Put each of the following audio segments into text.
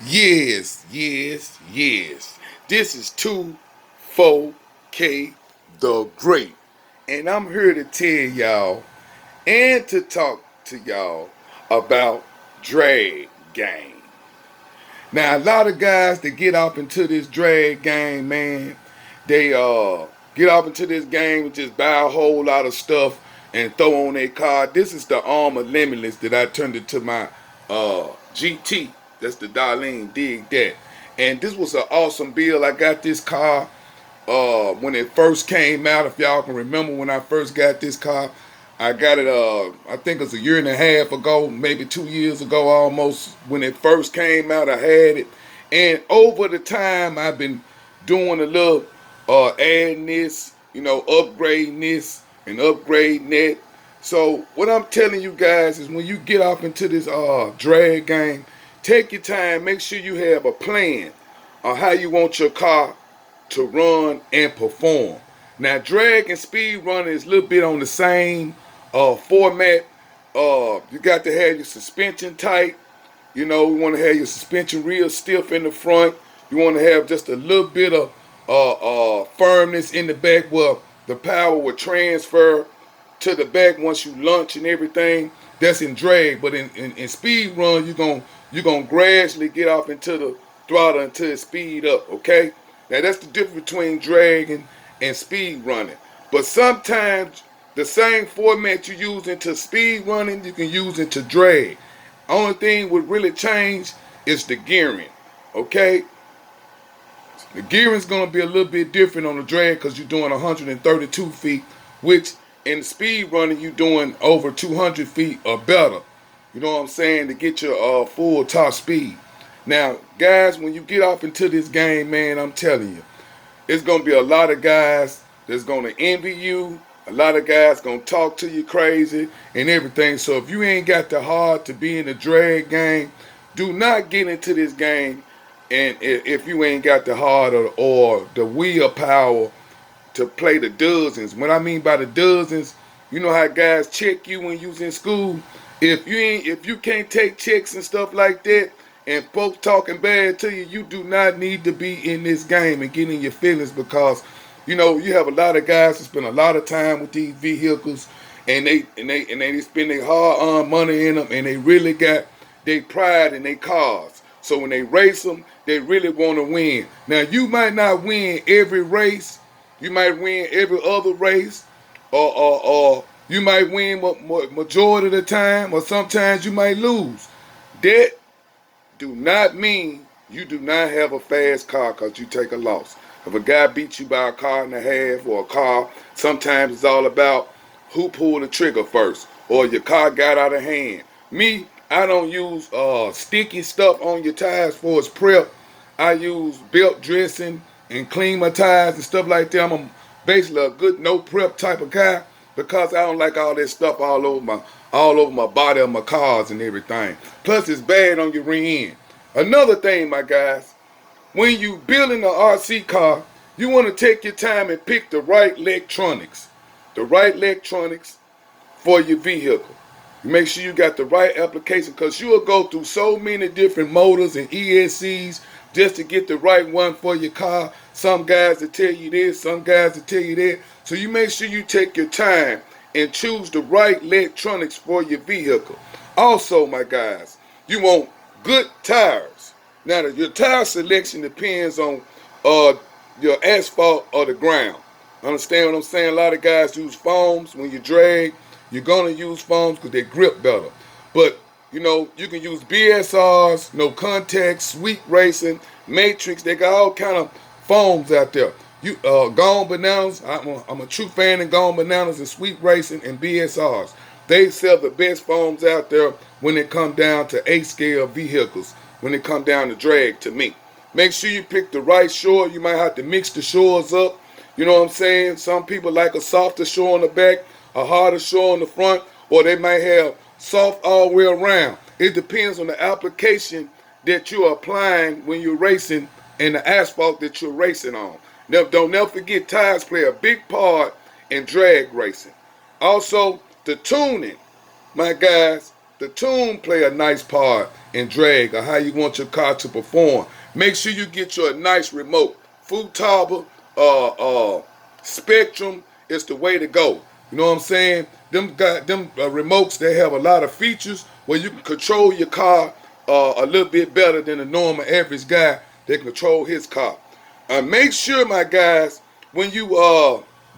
Yes, yes, yes. This is 24K the Great. And I'm here to tell y'all and to talk to y'all about drag game. Now, a lot of guys that get off into this drag game, man, they get off into this game and just buy a whole lot of stuff and throw on their car. This is the Armor Limitless that I turned into my GT. That's the Darlene, dig that. And this was an awesome build. I got this car when it first came out. If y'all can remember when I first got this car, I got it I think it was a year and a half ago, maybe 2 years ago almost. When it first came out, I had it. And over the time I've been doing a little adding this, upgrading this and upgrading that. So what I'm telling you guys is when you get off into this drag game, take your time, make sure you have a plan on how you want your car to run and perform. Now, drag and speed running is a little bit on the same format. You got to have your suspension tight. You want to have your suspension real stiff in the front. You want to have just a little bit of firmness in the back where the power will transfer to the back once you launch and everything. That's in drag, but in speed run, you're gonna gradually get off into the throttle until it speed up. Okay, now that's the difference between drag and speed running. But sometimes the same format you use into speed running, you can use into drag. Only thing would really change is the gearing. Okay, the gearing's gonna be a little bit different on the drag because you're doing 132 feet, which in the speed running you're doing over 200 feet or better. You know what I'm saying, to get your full top speed. Now, guys, when you get off into this game, man, I'm telling you, it's gonna be a lot of guys that's gonna envy you. A lot of guys gonna talk to you crazy and everything. So if you ain't got the heart to be in the drag game, do not get into this game. And if you ain't got the heart or the willpower to play the dozens. What I mean by the dozens, you know how guys check you when you's in school. If you can't take checks and stuff like that, and folks talking bad to you, you do not need to be in this game and get in your feelings because you have a lot of guys that spend a lot of time with these vehicles, and they spend their hard-earned money in them, and they really got their pride in their cars. So when they race them, they really want to win. Now you might not win every race, you might win every other race, or you might win majority of the time, or sometimes you might lose. That do not mean you do not have a fast car because you take a loss. If a guy beats you by a car and a half or a car, sometimes it's all about who pulled the trigger first or your car got out of hand. Me, I don't use sticky stuff on your tires for its prep. I use belt dressing and clean my tires and stuff like that. I'm basically a good no prep type of guy because I don't like all that stuff all over my body of my cars and everything. Plus, it's bad on your rear end. Another thing, my guys, when you building an RC car, you want to take your time and pick the right electronics. The right electronics for your vehicle. You make sure you got the right application because you will go through so many different motors and ESCs just to get the right one for your car. Some guys will tell you this, some guys will tell you that. So you make sure you take your time and choose the right electronics for your vehicle. Also, my guys, you want good tires. Now, your tire selection depends on your asphalt or the ground. Understand what I'm saying? A lot of guys use foams. When you drag, you're going to use foams because they grip better. But, you can use BSRs, no contact, sweet racing, matrix. They got all kind of foams out there. Gone Bananas, I'm a true fan of Gone Bananas and Sweet Racing and BSRs. They sell the best foams out there when it come down to A-scale vehicles, when it come down to drag to me. Make sure you pick the right shore. You might have to mix the shores up. You know what I'm saying? Some people like a softer shore on the back, a harder shore on the front, or they might have soft all the way around. It depends on the application that you're applying when you're racing and the asphalt that you're racing on. Now, don't never forget, tires play a big part in drag racing. Also, the tuning, my guys, the tune play a nice part in drag or how you want your car to perform. Make sure you get you a nice remote. Futaba, Spectrum is the way to go. You know what I'm saying? Them remotes, they have a lot of features where you can control your car a little bit better than a normal average guy that control his car. Make sure, my guys, when you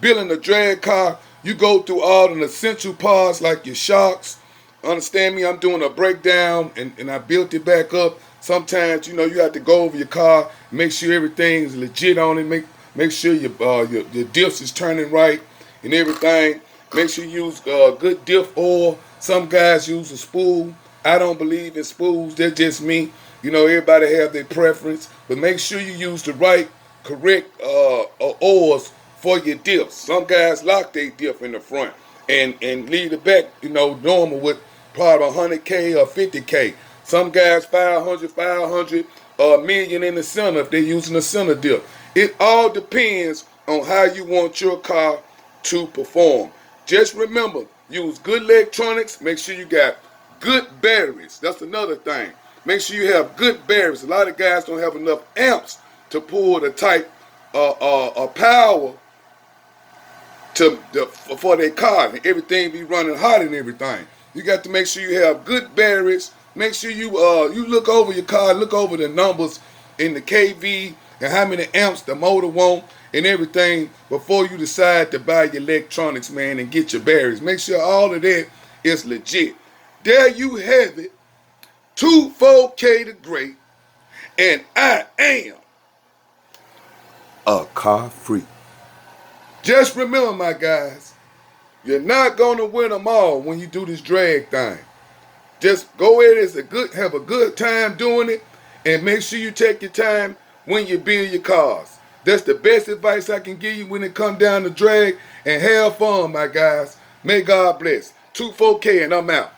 building a drag car, you go through all the essential parts like your shocks. Understand me? I'm doing a breakdown and I built it back up. Sometimes, you have to go over your car, make sure everything is legit on it. Make sure your diffs is turning right and everything. Make sure you use good diff oil. Some guys use a spool. I don't believe in spools. They're just me. Everybody have their preference. But make sure you use the right, correct oils for your diffs. Some guys lock their diff in the front and leave the back, normal with probably 100K or 50K. Some guys 500, a million in the center if they're using a center diff. It all depends on how you want your car to perform. Just remember, use good electronics. Make sure you got good batteries. That's another thing. Make sure you have good batteries. A lot of guys don't have enough amps to pull the type power for their car, and everything be running hot and everything. You got to make sure you have good batteries. Make sure you look over your car, look over the numbers in the KV and how many amps the motor want and everything before you decide to buy your electronics, man, and get your batteries. Make sure all of that is legit. There you have it. 24K the Great, and I am a car freak. Just remember, my guys, you're not going to win them all when you do this drag thing. Just go ahead and have a good time doing it, and make sure you take your time when you build your cars. That's the best advice I can give you when it comes down to drag, and have fun, my guys. May God bless. 24K and I'm out.